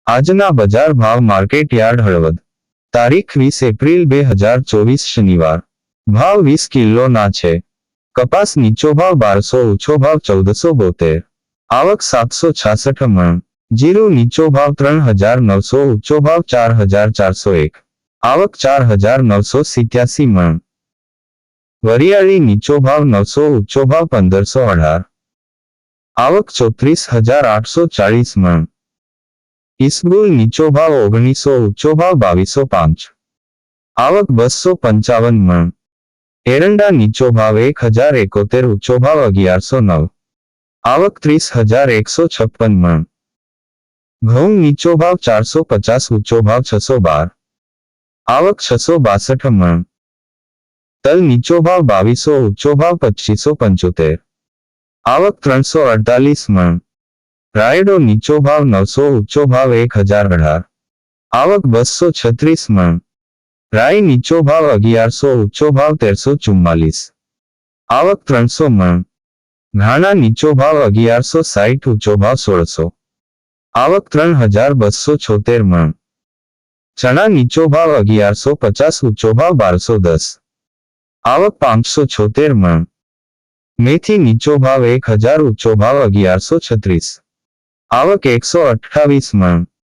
આજના બજાર ભાવ માર્કેટ યાર્ડ હળવદ તારીખ 20 એપ્રિલ 2024 શનિવાર ભાવ 20 કિલોના છે. કપાસ નીચો ભાવ 1200 ઊંચો ભાવ 1472 આવક 766 મણ. જીરું નીચો ભાવ 3900 ઊંચો ભાવ 4401 આવક 4987 મણ. વરિયાળી નીચો ભાવ 900 ઊંચો ભાવ 1518 આવક 34840 મણ. ઈસબગુલ નીચો ભાવ 1900 ઊંચો ભાવ 2205 આવક 255 મણ. એરંડા નીચો ભાવ 1071 ઊંચો ભાવ 1109 આવક 30156 મણ. ઘઉં નીચો ભાવ 450 ઊંચો ભાવ 612 આવક 662 મણ. તલ નીચો ભાવ 2200 ઊંચો ભાવ 2575 આવક 348 મણ. રાયડો નીચો ભાવ 900 ઊંચો ભાવ 1018 આવક 236 મણ. રાઈ નીચો ભાવ 1100 ઊંચો ભાવ 1344 આવક 300 મણ. ધાણા નીચો ભાવ 1160 ઊંચો ભાવ 1600 આવક 3276 મણ. ચણા નીચો ભાવ 1150 ઊંચો ભાવ 1210 આવક 576 મણ. મેથી નીચો ભાવ 1000 ઊંચો ભાવ 1136 આવક 128 મણ.